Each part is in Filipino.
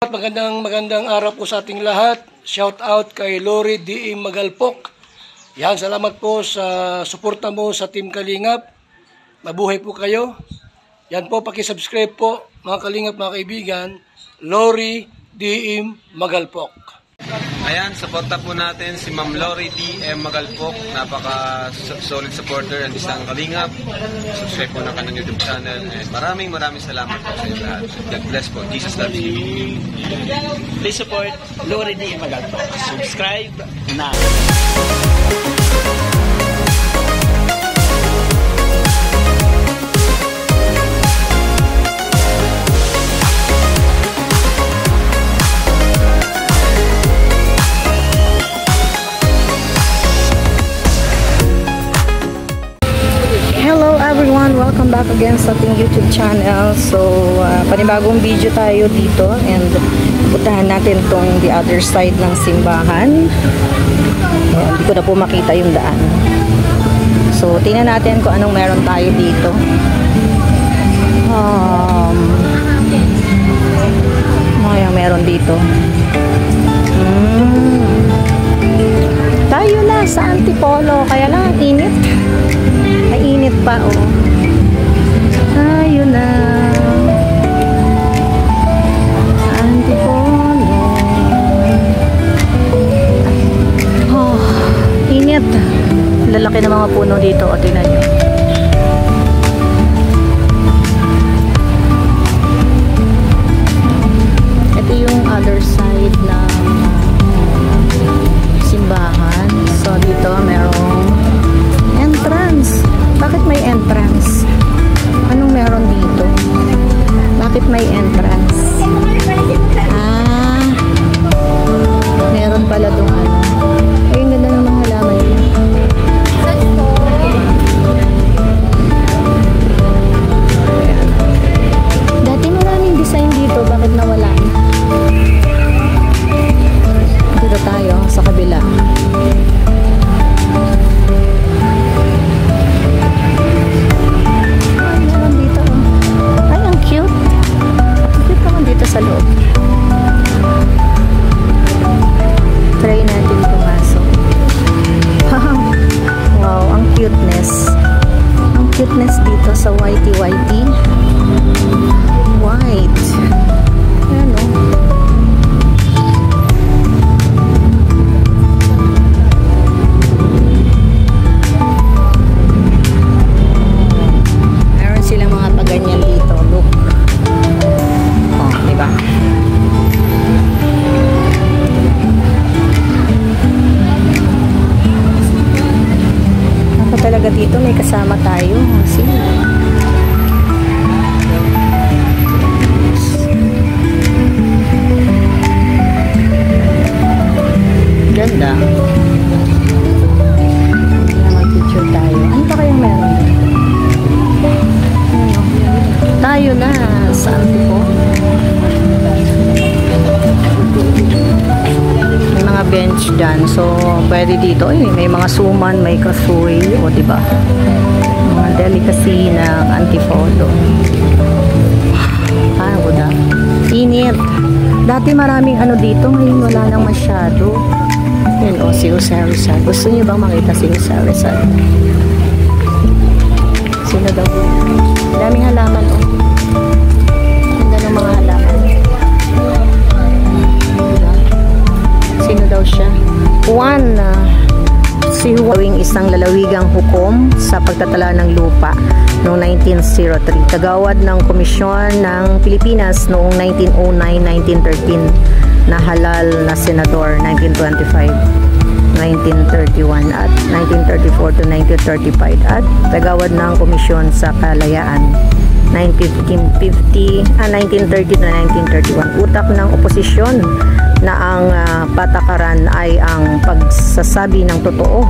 Magandang araw po sa ating lahat. Shout out kay Lori D. Magalpok. Yan, salamat po sa suporta mo sa Team Kalingap. Mabuhay po kayo. Yan po, paki-subscribe po mga Kalingap, mga kaibigan. Lori D. Magalpok. Ayan, suporta po natin si Ma'am Lori D. Magalpok. Napaka-solid supporter and isang Kalingap. Subscribe po na kanyang YouTube channel. And maraming salamat po sa inyo lahat. God bless po. Jesus loves you. Please support Lori D. Magalpok. Subscribe now. Welcome back again sa ating YouTube channel. So, panibagong video tayo dito and puntahan natin tong the other side ng simbahan. Ayan, hindi ko na po makita yung daan. So, tingnan natin kung anong meron tayo dito. Ayan, meron dito. Tayo na sa Antipolo, kaya lang init. Mainit pa, oh. Tayo na Antipolo. Oh, init. Lalaki ng mga puno dito, o tingnan nyo. Ito yung other side ng simbahan. So dito merong entrance. Bakit may entrance? Anong meron dito? Bakit may entrance? Meron pala doon ano. Ay, ganda ng mga halaman yun. Dati maraming design dito. Bakit nawala? Dito tayo sa kabila. Sa loob. Try natin pumasok. Wow, ang cuteness. Ang cuteness dito sa whitey. White. Ayan o. Meron silang mga paganyan dito. Look. Diba? Ako talaga dito may kasama tayo. Sino? Ganda. Mag-picture tayo. Ano pa kayang meron? Tayo na sa Antipolo. May mga bench dyan. So, pwede dito. May mga suman, may kasoy. O, diba? Mga delicacy ng Antipolo. Guda. Init. Dati maraming ano dito. Ngayon wala nang masyado. Yan o, si Jose Rizal. Gusto niyo bang makita si Jose Rizal? Sino daw? Daming halaman o. Ganda ng mga halaman. Sino daw siya? Juan. Si Juan isang lalawigang hukom sa pagtatala ng lupa noong 1903. Kagawad ng Komisyon ng Pilipinas noong 1909-1913. Na halal na senador 1925. 1931 at 1934 to 1935 at tagawad ng Komisyon sa Kalayaan 1930 to 1931. Utak ng oposisyon na ang patakaran ay ang pagsasabi ng totoo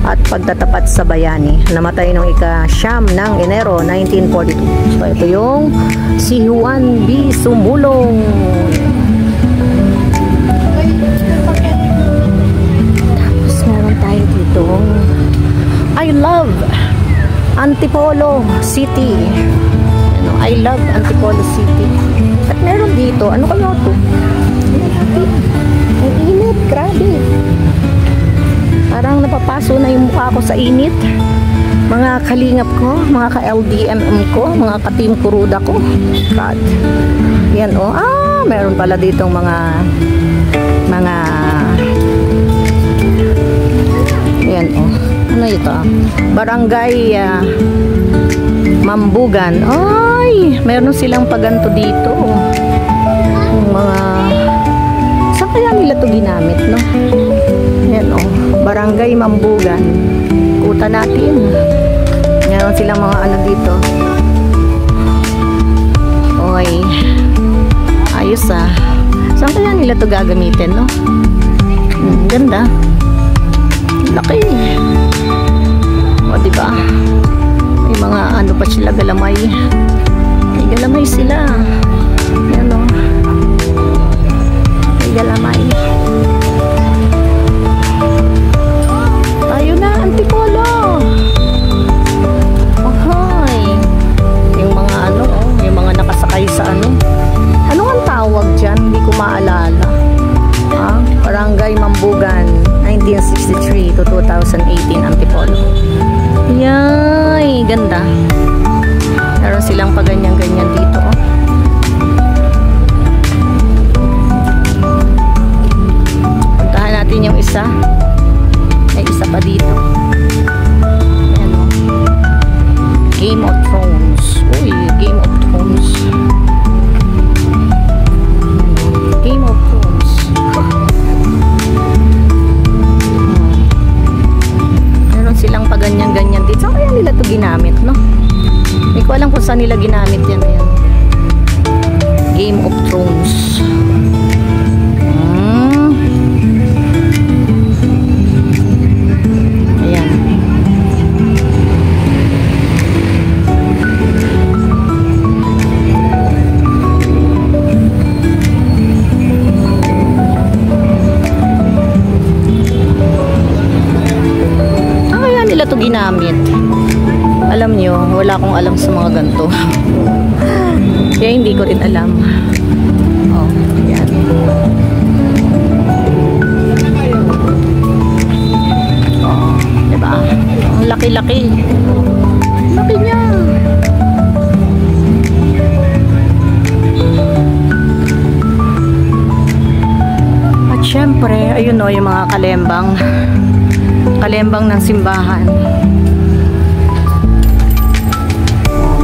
at pagtatapat sa bayani. Namatay noong ika-9 ng Enero 1942. So ito yung si Juan B. Sumulong. Tapos meron tayo dito. I love Antipolo City. I love Antipolo City. At meron dito, ano kaya ito? Grabe. Parang napapaso na yung mukha ko sa init. Mga kalingap ko, mga ka-LDMM ko, mga ka-team kuruda ko. God. Yan oh. Meron pala ditong mga yan oh. Ano ito? Barangay Mambugan. Ay, meron silang paganto dito. Yung mga saan kaya nila to ginamit, no? Yan oh. Barangay Mambugan. Kuta natin. Meron silang mga ano dito. Oy. Ayos ah. Saan kaya nila to gagamitin, no? Ganda. Laki. O, diba? May mga ano pa sila, galamay. May galamay sila. Yan o. May galamay. Tayo na, Antipolo. Ahoy. Yung mga ano, yung mga nakasakay sa ano. Ano ang tawag dyan? Hindi ko maalala. Barangay Mambugan 1963 to 2018 Antipolo. Yay, ganda. Meron silang paganyan-ganyan dito oh. Puntahan natin yung isa. May isa pa dito. Ayan oh. Game of Thrones. Uy, Game of Thrones. Game of Thrones. Meron silang paganyan-ganyan dito. Saan kaya nila ito ginamit, no? Hindi ko alam kung saan nila ginamit yan. Ayan. Game of Thrones. Ayan. Ito ginamit. Alam nyo, wala akong alam sa mga ganito. Kaya hindi ko rin alam. Oh, yan. Oh, diba? Ang laki-laki. Laki niya. At syempre, ayun o, yung mga kalembang ng simbahan.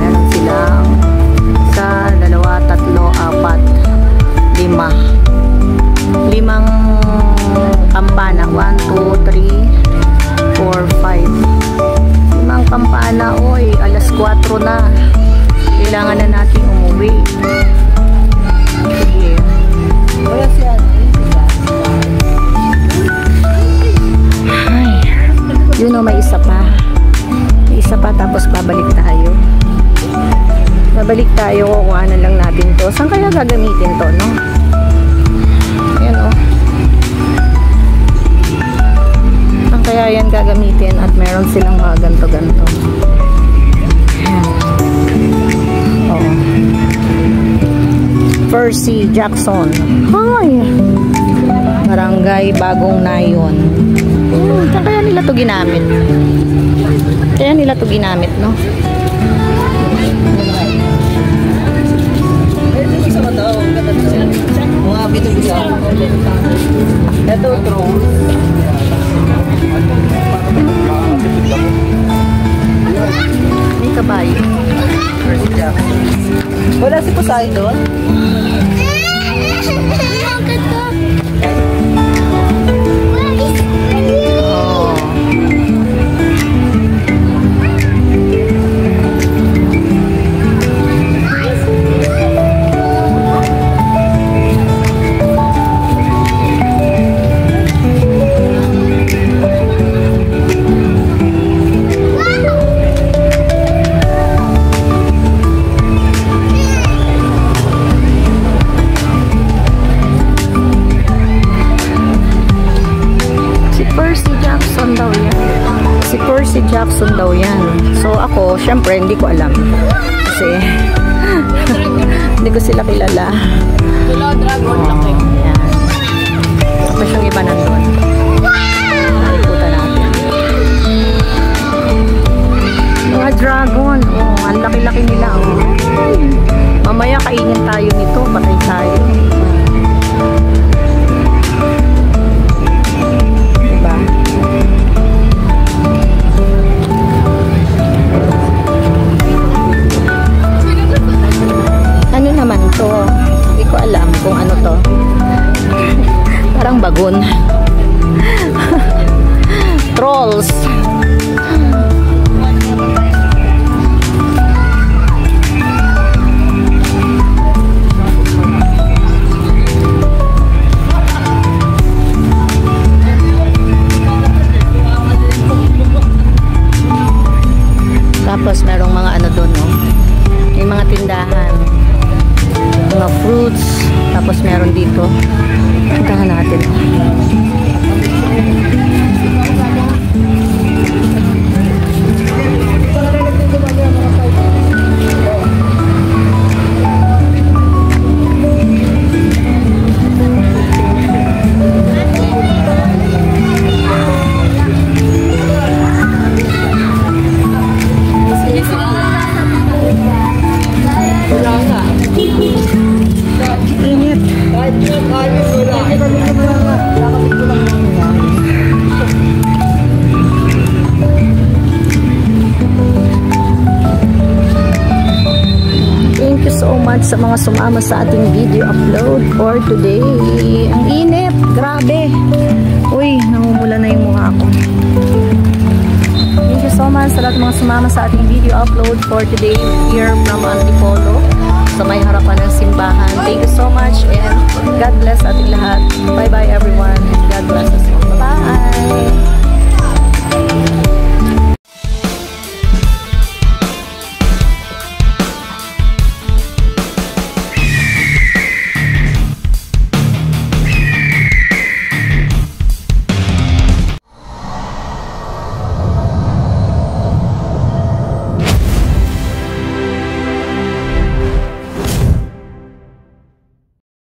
Meron silang 1, 2, 3, 4, 5. 5 kampana. 1, 2, 3, 4, 5. 5 kampana. Oy, alas 4 na. Kailangan na natin umuwi. Sige. Wala siya. Yun o, may isa pa. May isa pa, tapos babalik tayo. Babalik tayo, kukuhanan lang natin to. Saan kaya gagamitin to, no? Ayan o. Saan kaya yan gagamitin? At meron silang mga ganto-ganto. Ayan. O. Percy Jackson. Hi! Barangay Bagong Nayon. Saan kaya nila to ginamit? Kaya nila to ginamit, no? May kabayo. Wala si Poseidon? Jackson daw yan. So ako, syempre hindi ko alam. Kasi hindi ko sila kilala. Dragon laki. Yan. Tapos yung iba na ibon. Trolls. Tapos merong mga ano doon, no? May mga tindahan, mga fruits. Tapos meron dito. Puntahan natin. Thank you so much sa mga sumama sa ating video upload for today. Ang init, grabe. Uy, namumula na yung mukha ko. Thank you so much sa lahat ng mga sumama sa ating video upload for today here from Antipolo sa may harapan ng simbahan. Thank you so much and